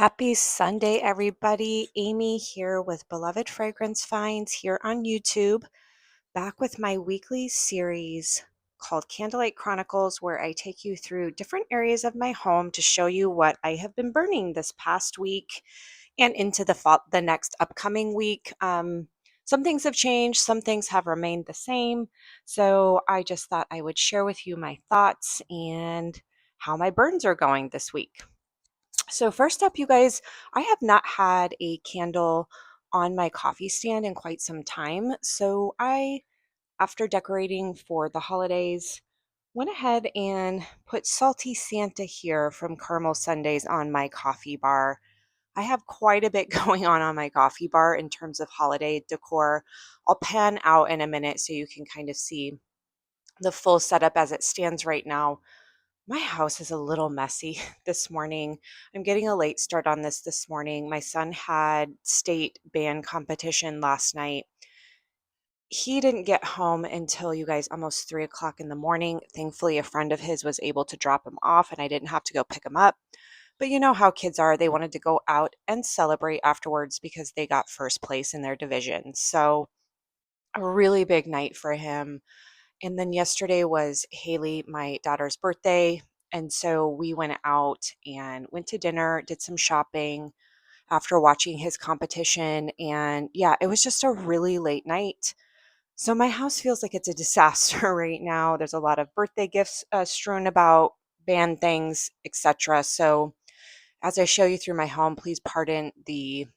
Happy Sunday, everybody. Amy here with Beloved Fragrance Finds here on YouTube, back with my weekly series called Candlelight Chronicles, where I take you through different areas of my home to show you what I have been burning this past week and into the next upcoming week. Some things have changed, some things have remained the same. So I just thought I would share with you my thoughts and how my burns are going this week. So first up, you guys, I have not had a candle on my coffee stand in quite some time. So after decorating for the holidays, went ahead and put Salty Santa here from Caramel Sundays on my coffee bar. I have quite a bit going on my coffee bar in terms of holiday decor. I'll pan out in a minute so you can kind of see the full setup as it stands right now. My house is a little messy this morning. I'm getting a late start on this morning. My son had state band competition last night. He didn't get home until, you guys, almost 3 o'clock in the morning. Thankfully, a friend of his was able to drop him off and I didn't have to go pick him up. But you know how kids are. They wanted to go out and celebrate afterwards because they got first place in their division. So a really big night for him. And then yesterday was Haley, my daughter's birthday. And so we went out and went to dinner, did some shopping after watching his competition. And yeah, it was just a really late night. So my house feels like it's a disaster right now. There's a lot of birthday gifts strewn about, band things, etc. So as I show you through my home, please pardon the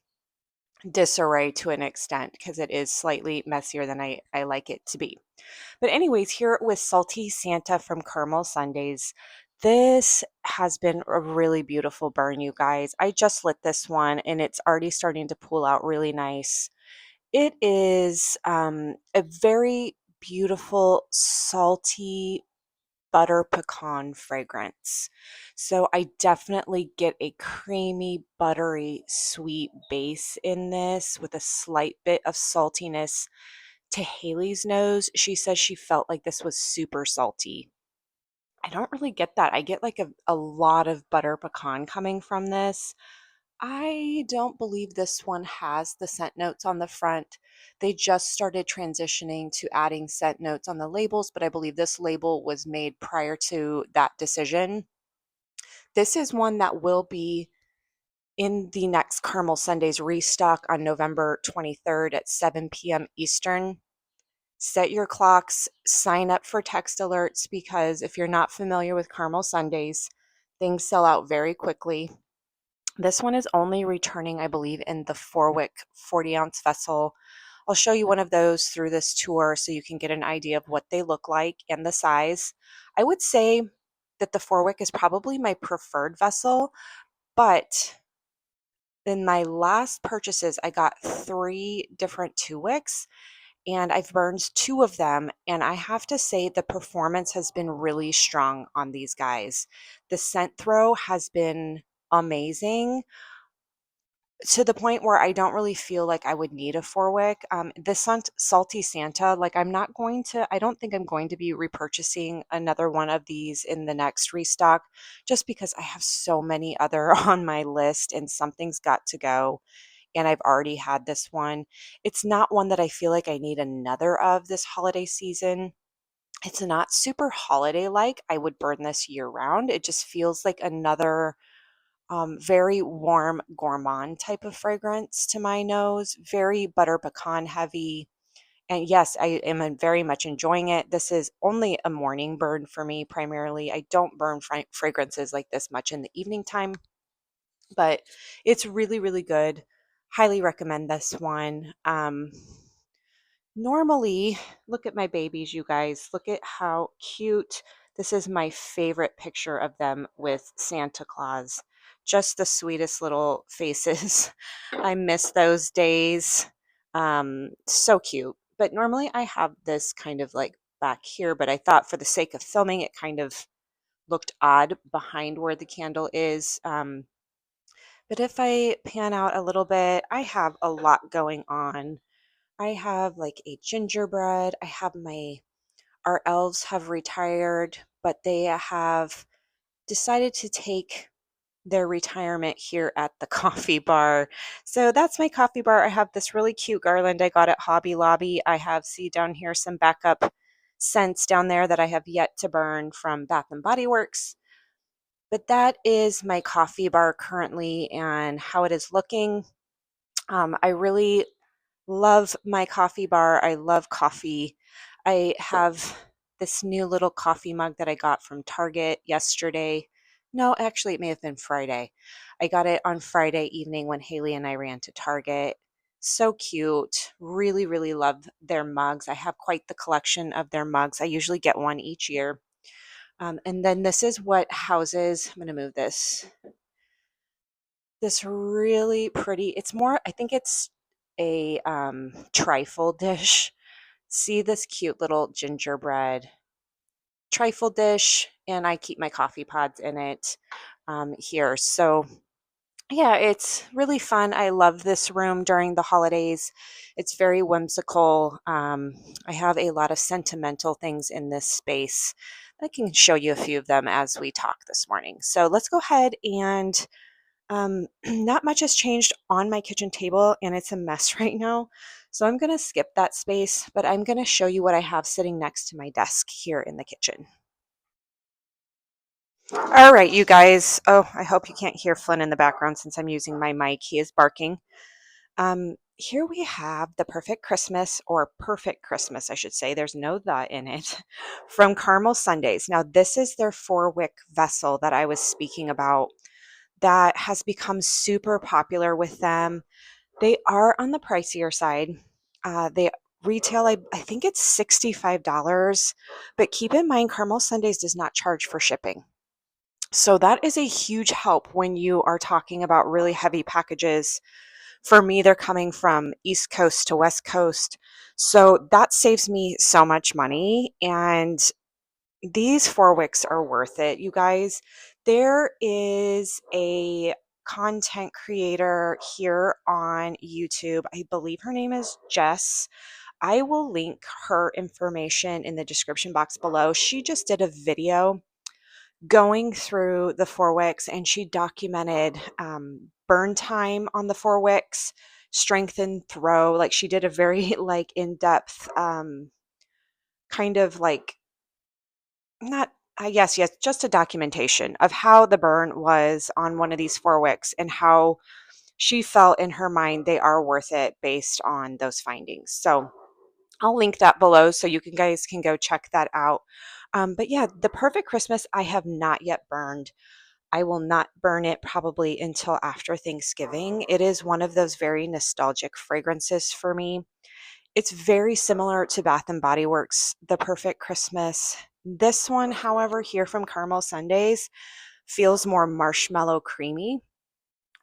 disarray to an extent because it is slightly messier than I like it to be. But anyways, here with Salty Santa from Caramel Sundays, this has been a really beautiful burn, you guys. I just lit this one and it's already starting to pull out really nice. It is a very beautiful, salty butter pecan fragrance. So I definitely get a creamy, buttery, sweet base in this with a slight bit of saltiness. To Haley's nose, she says she felt like this was super salty. I don't really get that. I get like a lot of butter pecan coming from this. I don't believe this one has the scent notes on the front. They just started transitioning to adding scent notes on the labels, but I believe this label was made prior to that decision. This is one that will be in the next Caramel Sundays restock on November 23rd at 7 p.m. Eastern. Set your clocks, sign up for text alerts because if you're not familiar with Caramel Sundays, things sell out very quickly. This one is only returning, I believe, in the 4-wick 40-ounce vessel. I'll show you one of those through this tour so you can get an idea of what they look like and the size. I would say that the 4-wick is probably my preferred vessel, but in my last purchases, I got 3 different 2-wicks and I've burned 2 of them. And I have to say the performance has been really strong on these guys. The scent throw has been amazing to the point where I don't really feel like I would need a 4-wick. This Salty Santa, like I don't think I'm going to be repurchasing another one of these in the next restock just because I have so many other on my list and something's got to go. And I've already had this one. It's not one that I feel like I need another of this holiday season. It's not super holiday like. I would burn this year round. It just feels like another very warm gourmand type of fragrance to my nose, very butter pecan heavy. And yes, I am very much enjoying it. This is only a morning burn for me primarily. I don't burn fragrances like this much in the evening time, but it's really, really good. Highly recommend this one. Normally, look at my babies, you guys. Look at how cute. This is my favorite picture of them with Santa Claus. Just the sweetest little faces. I miss those days. So cute. But normally I have this kind of like back here, but I thought for the sake of filming, it kind of looked odd behind where the candle is. But if I pan out a little bit, I have a lot going on. I have like a gingerbread. Our elves have retired, but they have decided to take their retirement here at the coffee bar. So that's my coffee bar. I have this really cute garland I got at Hobby Lobby. I have, see down here, some backup scents down there that I have yet to burn from Bath and Body Works. But that is my coffee bar currently and how it is looking. I really love my coffee bar. I love coffee. I have this new little coffee mug that I got from Target yesterday. No, actually, it may have been Friday. I got it on Friday evening when Haley and I ran to Target. So cute. Really, really love their mugs. I have quite the collection of their mugs. I usually get one each year. And then this is what houses, I'm going to move this really pretty, it's more, I think it's a trifle dish. See this cute little gingerbread trifle dish, and I keep my coffee pods in it here. So yeah, it's really fun. I love this room during the holidays. It's very whimsical. I have a lot of sentimental things in this space. I can show you a few of them as we talk this morning. So let's go ahead and not much has changed on my kitchen table, and it's a mess right now. So I'm going to skip that space, but I'm going to show you what I have sitting next to my desk here in the kitchen. All right, you guys. Oh, I hope you can't hear Flynn in the background since I'm using my mic. He is barking. Here we have the Perfect Christmas, or Perfect Christmas, I should say. There's no "the" in it, from Caramel Sundays. Now, this is their 4-wick vessel that I was speaking about that has become super popular with them. They are on the pricier side. They retail, I think it's $65, but keep in mind, Caramel Sundays does not charge for shipping. So that is a huge help when you are talking about really heavy packages. For me, they're coming from East Coast to West Coast. So that saves me so much money. And these 4 wicks are worth it, you guys. There is a content creator here on YouTube. I believe her name is Jess. I will link her information in the description box below. She just did a video going through the 4 wicks, and she documented burn time on the 4 wicks, strength and throw. Like, she did a very like in-depth kind of like, not, yes, just a documentation of how the burn was on one of these 4 wicks and how she felt in her mind they are worth it based on those findings. So I'll link that below so you guys can go check that out. But yeah, the Perfect Christmas I have not yet burned. I will not burn it probably until after Thanksgiving. It is one of those very nostalgic fragrances for me. It's very similar to Bath and Body Works, the Perfect Christmas. This one, however, here from Caramel Sundays, feels more marshmallow creamy,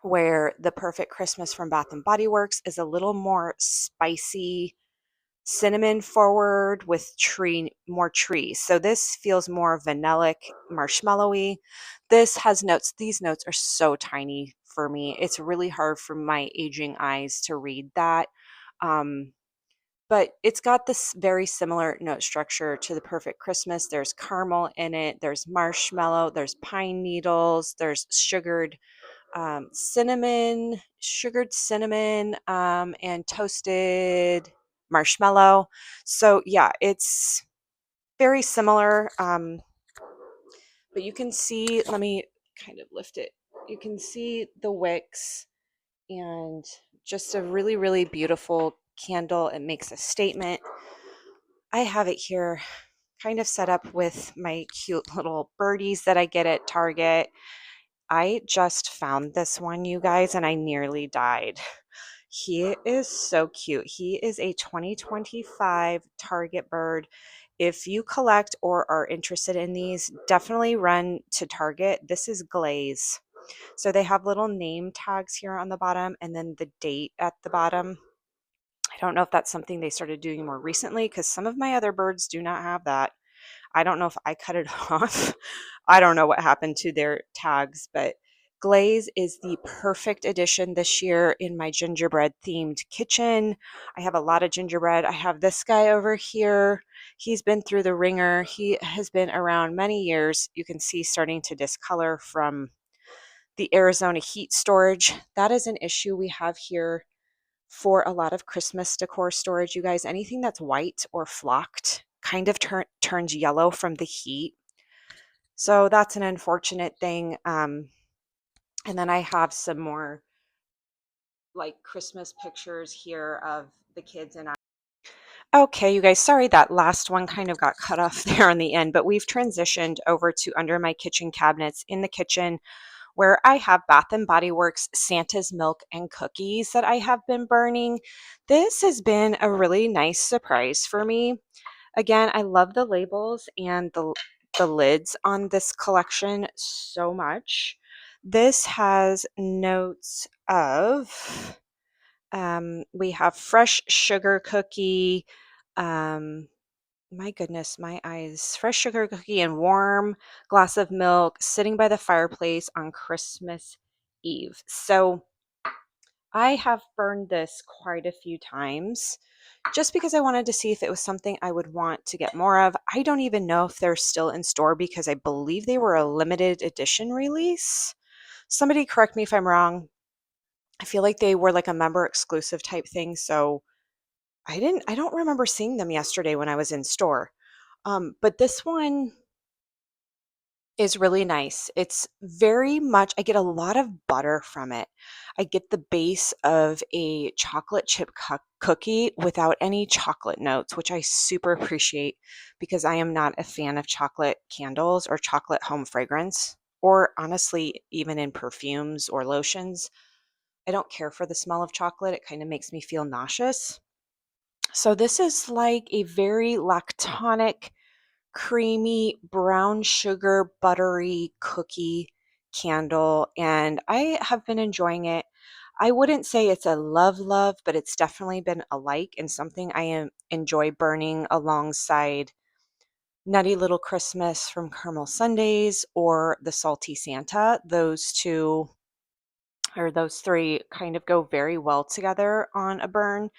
where the Perfect Christmas from Bath and Body Works is a little more spicy, cinnamon forward with more trees. So this feels more vanillic, marshmallowy. This has notes. These notes are so tiny for me. It's really hard for my aging eyes to read that. But it's got this very similar note structure to the Perfect Christmas. There's caramel in it, there's marshmallow, there's pine needles, there's sugared cinnamon, and toasted marshmallow. So yeah, it's very similar. But you can see, let me kind of lift it. You can see the wicks, and just a really, really beautiful candle. It makes a statement. I have it here kind of set up with my cute little birdies that I get at Target. I just found this one, you guys, and I nearly died. He is so cute. He is a 2025 Target bird. If you collect or are interested in these, definitely run to Target. This is glaze. So they have little name tags here on the bottom and then the date at the bottom. I don't know if that's something they started doing more recently, because some of my other birds do not have that. I don't know if I cut it off. I don't know what happened to their tags, but glaze is the perfect addition this year in my gingerbread themed kitchen. I have a lot of gingerbread. I have this guy over here. He's been through the ringer. He has been around many years. You can see starting to discolor from the Arizona heat storage. That is an issue we have here for a lot of Christmas decor storage, you guys. Anything that's white or flocked kind of turns yellow from the heat. So that's an unfortunate thing. And then I have some more like Christmas pictures here of the kids and I. Okay, you guys, sorry that last one kind of got cut off there on the end, but we've transitioned over to under my kitchen cabinets in the kitchen where I have Bath and Body Works Santa's Milk and Cookies that I have been burning. This has been a really nice surprise for me. Again, I love the labels and the lids on this collection so much. This has notes of we have fresh sugar cookie. Um, my goodness, my eyes. Fresh sugar cookie and warm glass of milk sitting by the fireplace on Christmas Eve. So I have burned this quite a few times just because I wanted to see if it was something I would want to get more of. I don't even know if they're still in store because I believe they were a limited edition release. Somebody correct me if I'm wrong. I feel like they were like a member exclusive type thing. So I don't remember seeing them yesterday when I was in store. But this one is really nice. It's very much, I get a lot of butter from it. I get the base of a chocolate chip cookie without any chocolate notes, which I super appreciate because I am not a fan of chocolate candles or chocolate home fragrance, or honestly, even in perfumes or lotions. I don't care for the smell of chocolate. It kind of makes me feel nauseous. So this is like a very lactonic, creamy, brown sugar, buttery cookie candle, and I have been enjoying it. I wouldn't say it's a love, but it's definitely been a like and something enjoy burning alongside Nutty Little Christmas from Caramel Sundays or the Salty Santa. Those two or those three kind of go very well together on a burn.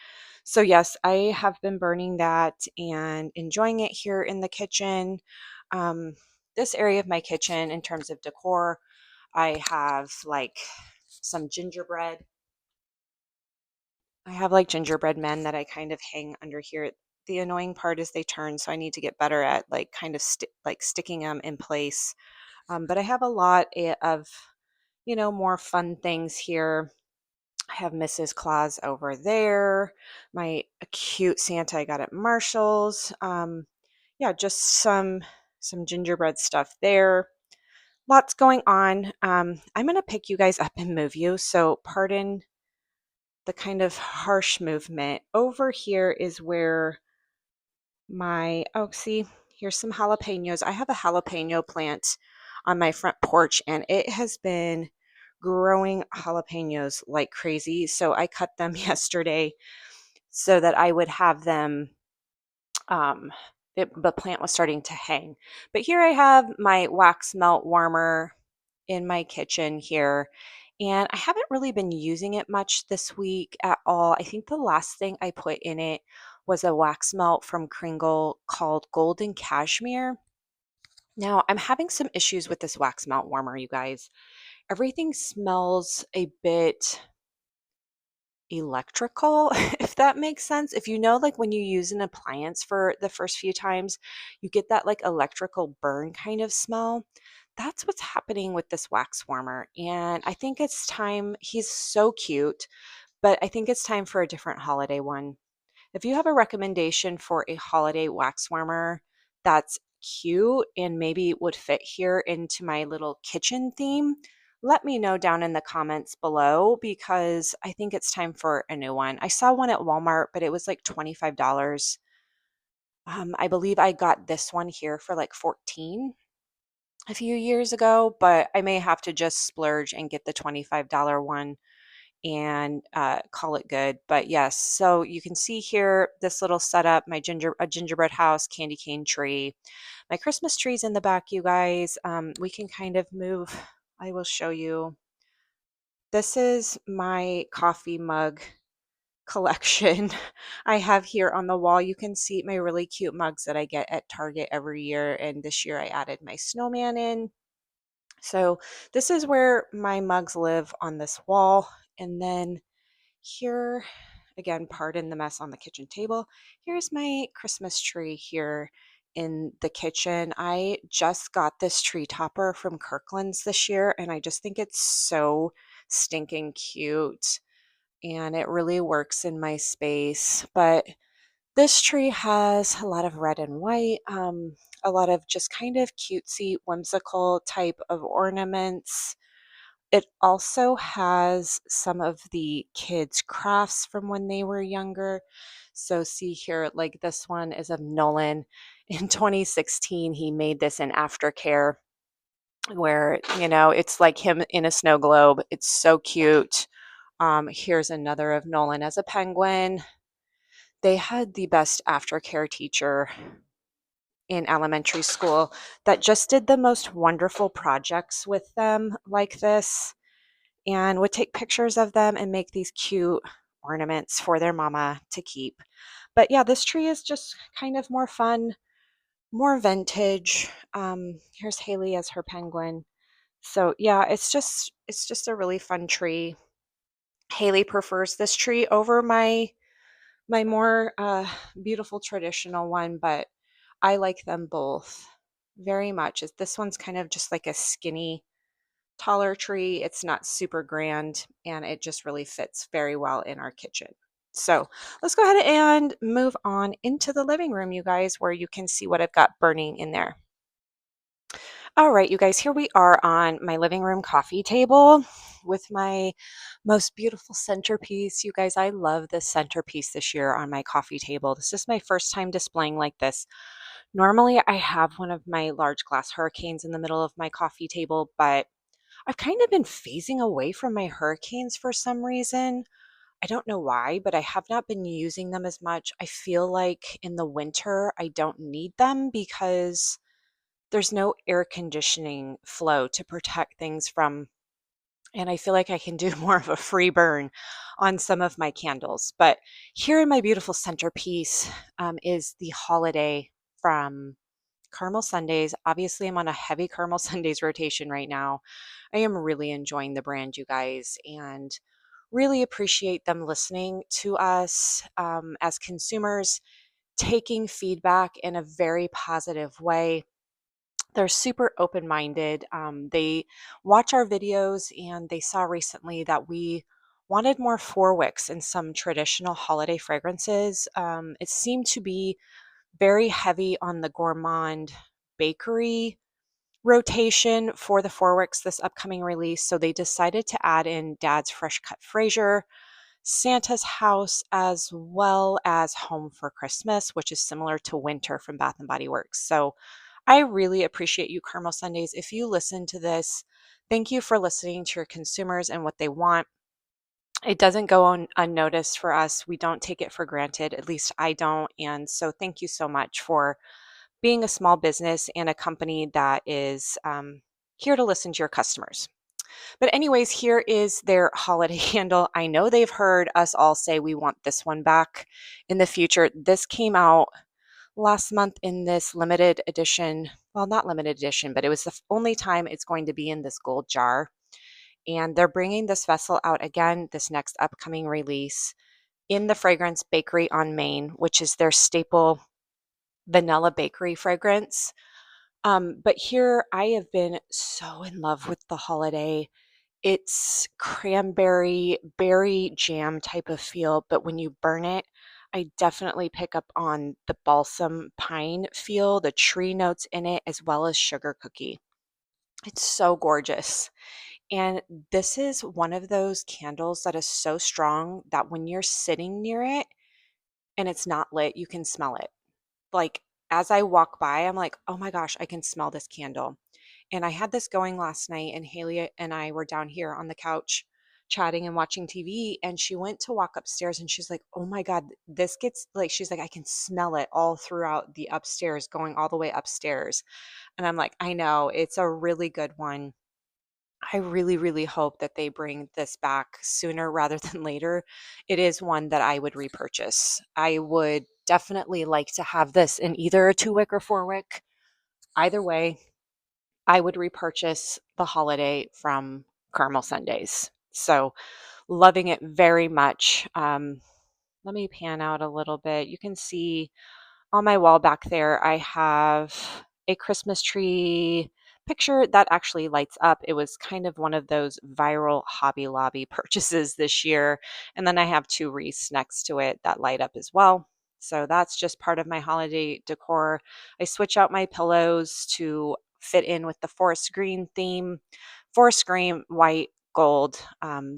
So yes, I have been burning that and enjoying it here in the kitchen. Um, this area of my kitchen, in terms of decor, I have like some gingerbread. I have like gingerbread men that I kind of hang under here. The annoying part is they turn, so I need to get better at like kind of sticking them in place. But I have a lot of more fun things here. I have Mrs. Claus over there. My cute Santa I got at Marshall's. Yeah, just some gingerbread stuff there. Lots going on. I'm gonna pick you guys up and move you. So pardon the kind of harsh movement. Over here is where see, here's some jalapenos. I have a jalapeno plant on my front porch and it has been growing jalapenos like crazy. So I cut them yesterday so that I would have them. Um, the plant was starting to hang. But here I have my wax melt warmer in my kitchen here. And I haven't really been using it much this week at all. I think the last thing I put in it was a wax melt from Kringle called Golden Cashmere. Now, I'm having some issues with this wax melt warmer, you guys. Everything smells a bit electrical, if that makes sense. If you know, like when you use an appliance for the first few times, you get that like electrical burn kind of smell. That's what's happening with this wax warmer. And I think it's time. He's so cute, but I think it's time for a different holiday one. If you have a recommendation for a holiday wax warmer that's cute and maybe would fit here into my little kitchen theme, let me know down in the comments below because I think it's time for a new one. I saw one at Walmart, but it was like $25. I believe I got this one here for like 14 a few years ago, but I may have to just splurge and get the $25 one and call it good. But yes, so you can see here this little setup, my gingerbread house, candy cane tree. My Christmas tree's in the back, you guys. We can kind of move. I will show you. This is my coffee mug collection I have here on the wall. You can see my really cute mugs that I get at Target every year. And this year I added my snowman in. So this is where my mugs live on this wall. And then here, again, pardon the mess on the kitchen table. Here's my Christmas tree here in the kitchen. I just got this tree topper from Kirkland's this year, and I just think it's so stinking cute. And it really works in my space. But this tree has a lot of red and white, a lot of just kind of cutesy, whimsical type of ornaments. It also has some of the kids' crafts from when they were younger. So, see here, like this one is of Nolan. In 2016, he made this in aftercare where, it's like him in a snow globe. It's so cute. Here's another of Nolan as a penguin. They had the best aftercare teacher in elementary school that just did the most wonderful projects with them like this and would take pictures of them and make these cute ornaments for their mama to keep. But yeah, this tree is just kind of more fun, more vintage. Here's Haley as her penguin. So yeah, it's just a really fun tree. Haley prefers this tree over my more beautiful traditional one, but I like them both very much. This one's kind of just like a skinny, taller tree. It's not super grand, and it just really fits very well in our kitchen. So let's go ahead and move on into the living room, you guys, where you can see what I've got burning in there. All right, you guys, here we are on my living room coffee table with my most beautiful centerpiece. You guys, I love this centerpiece this year on my coffee table. This is my first time displaying like this. Normally, I have one of my large glass hurricanes in the middle of my coffee table, but I've kind of been phasing away from my hurricanes for some reason. I don't know why, but I have not been using them as much. I feel like in the winter, I don't need them because there's no air conditioning flow to protect things from, and I feel like I can do more of a free burn on some of my candles. But here in my beautiful centerpiece is the holiday from Caramel Sundays. Obviously, I'm on a heavy Caramel Sundays rotation right now. I am really enjoying the brand, you guys, and really appreciate them listening to us as consumers, taking feedback in a very positive way. They're super open minded. They watch our videos and they saw recently that we wanted more four wicks and some traditional holiday fragrances. It seemed to be very heavy on the gourmand bakery rotation for the four wicks this upcoming release. So they decided to add in Dad's Fresh Cut Fraser, Santa's House, as well as Home for Christmas, which is similar to Winter from Bath and Body Works. So I really appreciate you, Caramel Sundays. If you listen to this, thank you for listening to your consumers and what they want. It doesn't go on unnoticed for us. We don't take it for granted. At least I don't. And so thank you so much for being a small business and a company that is here to listen to your customers. But anyways, here is their holiday candle. I know they've heard us all say we want this one back in the future. This came out last month in this limited edition. Well, not limited edition, but it was the only time it's going to be in this gold jar. And they're bringing this vessel out again, this next upcoming release, in the Fragrance Bakery on Main, which is their staple vanilla bakery fragrance. But here I have been so in love with the holiday. It's cranberry, berry jam type of feel, but when you burn it, I definitely pick up on the balsam pine feel, the tree notes in it, as well as sugar cookie. It's so gorgeous. And this is one of those candles that is so strong that when you're sitting near it and it's not lit, you can smell it. Like as I walk by, I'm like, oh my gosh, I can smell this candle. And I had this going last night, and Haley and I were down here on the couch chatting and watching TV. And she went to walk upstairs and she's like, oh my God, this gets like, she's like, I can smell it all throughout the upstairs, going all the way upstairs. And I'm like, I know, it's a really good one. I really, really hope that they bring this back sooner rather than later. It is one that I would repurchase. I would definitely like to have this in either a 2 wick or 4 wick. Either way, I would repurchase the holiday from caramel sundaes. So loving it very much. Let me pan out a little bit. You can see on my wall back there, I have a Christmas tree picture that actually lights up. It was kind of one of those viral Hobby Lobby purchases this year. And then I have two wreaths next to it that light up as well. So that's just part of my holiday decor. I switch out my pillows to fit in with the forest green theme. Forest green, white, gold,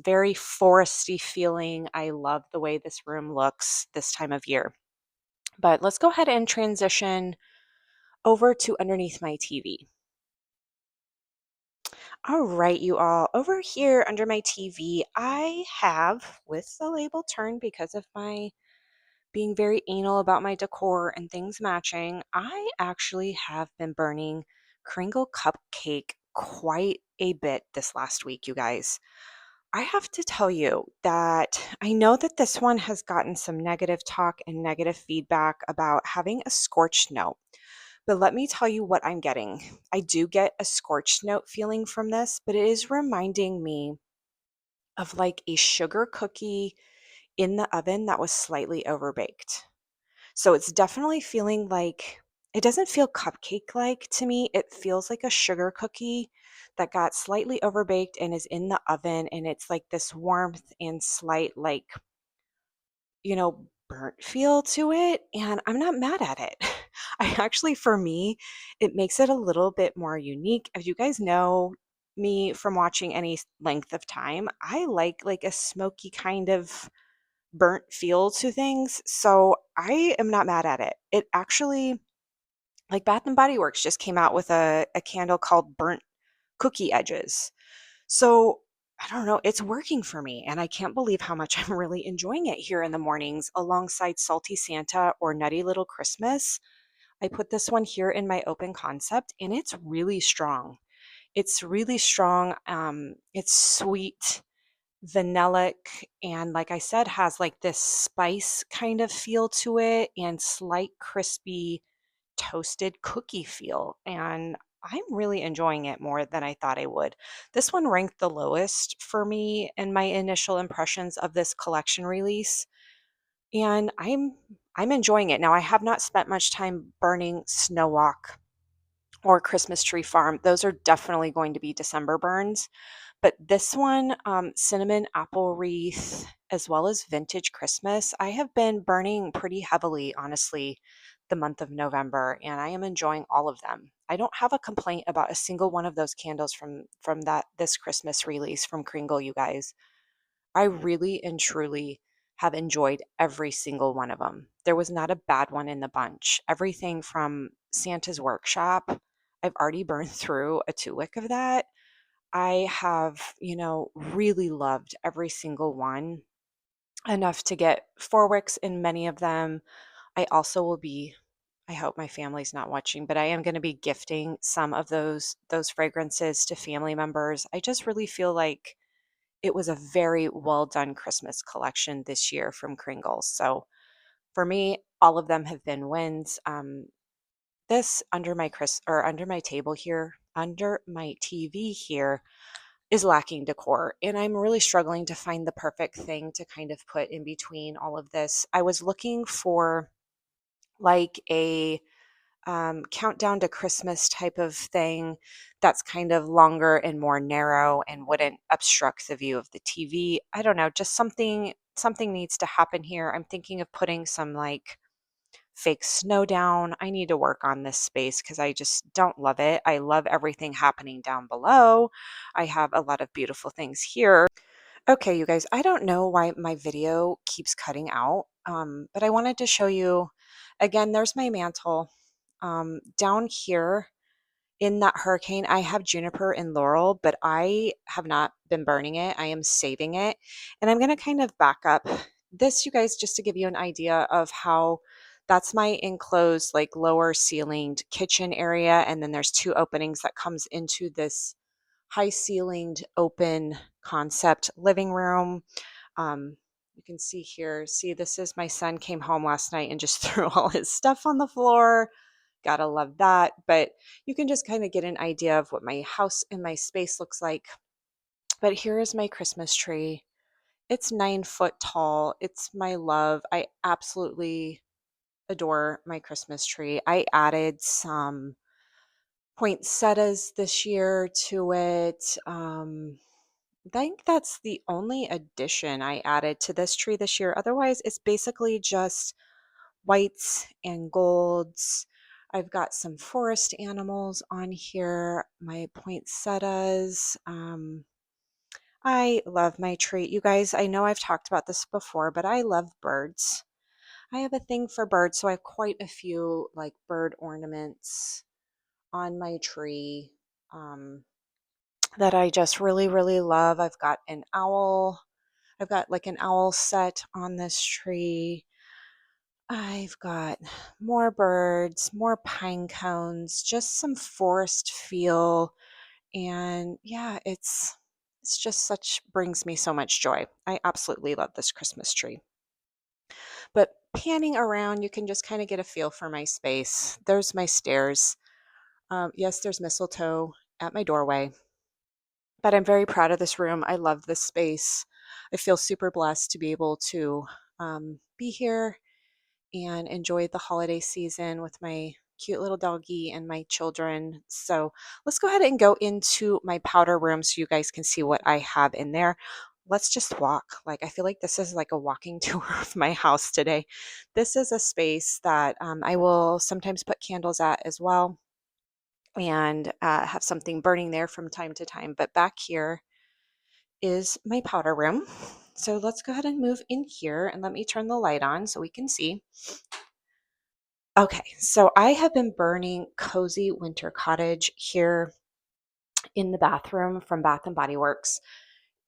very foresty feeling. I love the way this room looks this time of year. But let's go ahead and transition over to underneath my TV. All right, you all, over here under my TV, I have, with the label turned because of my being very anal about my decor and things matching, I actually have been burning Kringle cupcake quite a bit this last week, you guys. I have to tell you that I know that this one has gotten some negative talk and negative feedback about having a scorched note. But let me tell you what I'm getting. I do get a scorched note feeling from this, but it is reminding me of like a sugar cookie in the oven that was slightly overbaked. So it's definitely feeling like it doesn't feel cupcake like to me. It feels like a sugar cookie that got slightly overbaked and is in the oven. And it's like this warmth and slight, like, burnt feel to it. And I'm not mad at it. I actually, for me, it makes it a little bit more unique. As you guys know me from watching any length of time, I like a smoky kind of burnt feel to things. So I am not mad at it. It actually, like Bath and Body Works just came out with a candle called Burnt Cookie Edges. So I don't know, it's working for me. And I can't believe how much I'm really enjoying it here in the mornings alongside Salty Santa or Nutty Little Christmas. I put this one here in my open concept and it's really strong. It's really strong. It's sweet, vanillic, and like I said, has like this spice kind of feel to it and slight crispy toasted cookie feel. And I'm really enjoying it more than I thought I would. This one ranked the lowest for me in my initial impressions of this collection release. And I'm enjoying it. Now I have not spent much time burning Snow Walk or Christmas Tree Farm. Those are definitely going to be December burns. But this one, cinnamon apple wreath, as well as vintage Christmas, I have been burning pretty heavily, honestly, the month of November, and I am enjoying all of them. I don't have a complaint about a single one of those candles from that this Christmas release from Kringle, you guys. I really and truly have enjoyed every single one of them. There was not a bad one in the bunch. Everything from Santa's Workshop, I've already burned through a 2 wick of that. I have, really loved every single one enough to get 4 wicks in many of them. I also will be, I hope my family's not watching, but I am going to be gifting some of those fragrances to family members. I just really feel like it was a very well done Christmas collection this year from Kringle. So for me, all of them have been wins. This under my table here, under my TV here, is lacking decor. And I'm really struggling to find the perfect thing to kind of put in between all of this. I was looking for like a countdown to Christmas type of thing that's kind of longer and more narrow and wouldn't obstruct the view of the TV. I don't know, just something needs to happen here. I'm thinking of putting some like fake snow down. I need to work on this space because I just don't love it. I love everything happening down below. I have a lot of beautiful things here. Okay, you guys, I don't know why my video keeps cutting out, but I wanted to show you again. There's my mantle. Down here in that hurricane, I have juniper and laurel, but I have not been burning it. I am saving it. And I'm going to kind of back up this, you guys, just to give you an idea of how that's my enclosed, like lower ceilinged kitchen area. And then there's two openings that comes into this high ceilinged open concept living room. You can see here, see, this is my son came home last night and just threw all his stuff on the floor Gotta love that. But you can just kind of get an idea of what my house and my space looks like. But here is my Christmas tree. It's 9 foot tall. It's my love. I absolutely adore my Christmas tree. I added some poinsettias this year to it. I think that's the only addition I added to this tree this year. Otherwise, it's basically just whites and golds. I've got some forest animals on here, my poinsettias. I love my tree. You guys, I know I've talked about this before, but I love birds. I have a thing for birds, so I have quite a few like bird ornaments on my tree that I just really, really love. I've got an owl. I've got like an owl set on this tree. I've got more birds, more pine cones, just some forest feel. And yeah, it's just such brings me so much joy. I absolutely love this Christmas tree. But panning around, you can just kind of get a feel for my space. There's my stairs. Yes, there's mistletoe at my doorway, but I'm very proud of this room. I love this space. I feel super blessed to be able to be here and enjoy the holiday season with my cute little doggy and my children. So let's go ahead and go into my powder room so you guys can see what I have in there. Let's just walk. Like, I feel like this is like a walking tour of my house today. This is a space that I will sometimes put candles at as well and have something burning there from time to time. But back here is my powder room. So let's go ahead and move in here and let me turn the light on so we can see. Okay, so I have been burning Cozy Winter Cottage here in the bathroom from Bath and Body Works.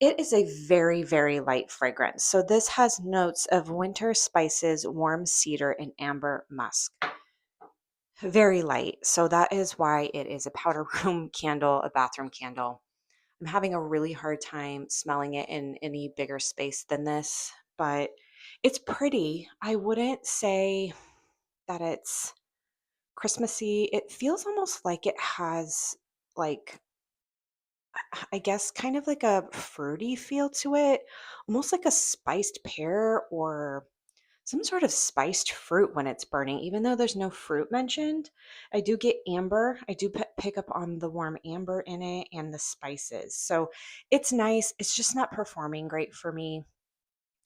It is a very, very light fragrance. So this has notes of winter spices, warm cedar, and amber musk. Very light. So that is why it is a powder room candle, a bathroom candle. I'm having a really hard time smelling it in any bigger space than this, but it's pretty. I wouldn't say that it's Christmassy. It feels almost like it has like I guess kind of like a fruity feel to it, almost like a spiced pear or some sort of spiced fruit when it's burning, even though there's no fruit mentioned. I do get amber. I do pick up on the warm amber in it and the spices. So it's nice. It's just not performing great for me,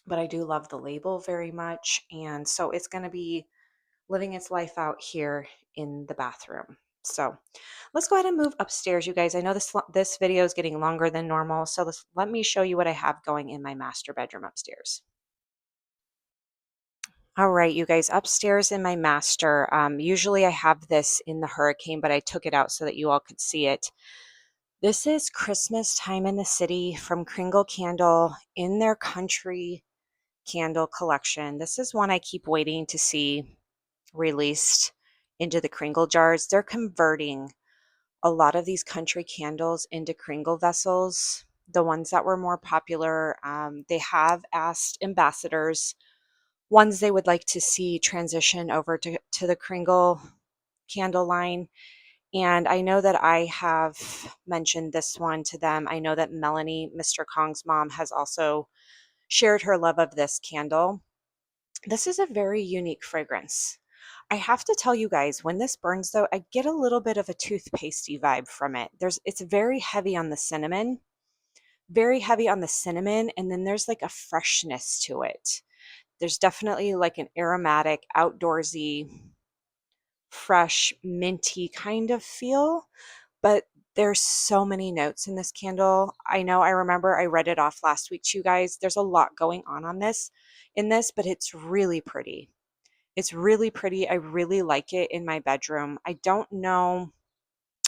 but I do love the label very much. And so it's going to be living its life out here in the bathroom. So let's go ahead and move upstairs, you guys. I know this video is getting longer than normal, so let me show you what I have going in my master bedroom upstairs. All right, you guys, upstairs in my master, usually I have this in the Hurricane, but I took it out so that you all could see it. This is Christmas Time in the City from Kringle Candle in their country candle collection. This is one I keep waiting to see released into the Kringle jars. They're converting a lot of these country candles into Kringle vessels. The ones that were more popular, they have asked ambassadors, ones they would like to see transition over to the Kringle candle line. And I know that I have mentioned this one to them. I know that Melanie, Mr. Kong's mom, has also shared her love of this candle. This is a very unique fragrance. I have to tell you guys, when this burns though, I get a little bit of a toothpastey vibe from it. It's very heavy on the cinnamon, very heavy on the cinnamon, and then there's like a freshness to it. There's definitely like an aromatic, outdoorsy, fresh, minty kind of feel, but there's so many notes in this candle. I know I remember I read it off last week to you guys. There's a lot going on this, but it's really pretty. It's really pretty. I really like it in my bedroom. I don't know.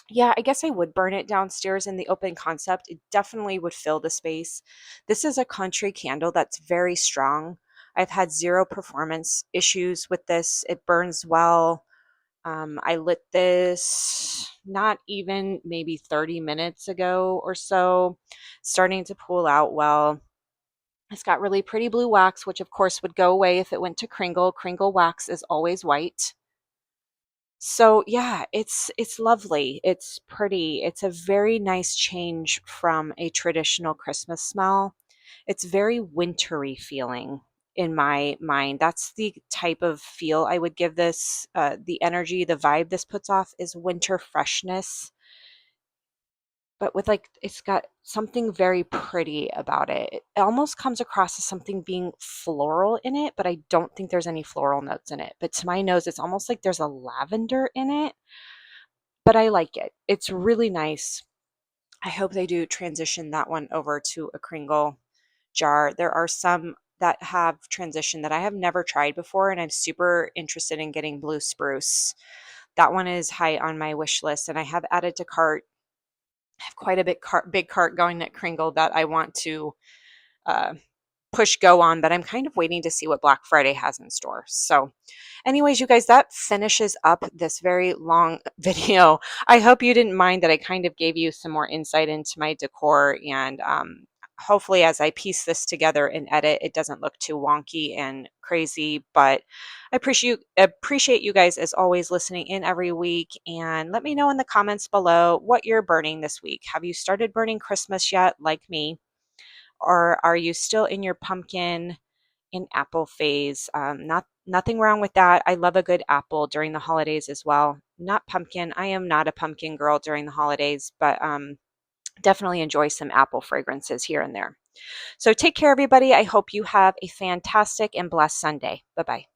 Yeah, I guess I would burn it downstairs in the open concept. It definitely would fill the space. This is a country candle that's very strong. I've had zero performance issues with this. It burns well. I lit this not even maybe 30 minutes ago or so, starting to pull out well. It's got really pretty blue wax, which of course would go away if it went to Kringle. Kringle wax is always white. So yeah, it's lovely. It's pretty. It's a very nice change from a traditional Christmas smell. It's very wintry feeling in my mind. That's the type of feel I would give this. The energy, the vibe this puts off is winter freshness, but with like it's got something very pretty about it. It almost comes across as something being floral in it, but I don't think there's any floral notes in it. But to my nose, it's almost like there's a lavender in it, but I like it. It's really nice. I hope they do transition that one over to a Kringle jar. There are some that have transitioned that I have never tried before, and I'm super interested in getting blue spruce. That one is high on my wish list, and I have added to cart. I have quite a big cart going at Kringle that I want to uh, push go on, but I'm kind of waiting to see what Black Friday has in store. So anyways, you guys, that finishes up this very long video. I hope you didn't mind that I kind of gave you some more insight into my decor, and hopefully as I piece this together and edit, it doesn't look too wonky and crazy. But I appreciate you guys as always listening in every week, and let me know in the comments below what you're burning this week. Have you started burning Christmas yet, like me? Or are you still in your pumpkin and apple phase? Nothing wrong with that. I love a good apple during the holidays as well. Not pumpkin. I am not a pumpkin girl during the holidays, but definitely enjoy some apple fragrances here and there. So take care, everybody. I hope you have a fantastic and blessed Sunday. Bye bye.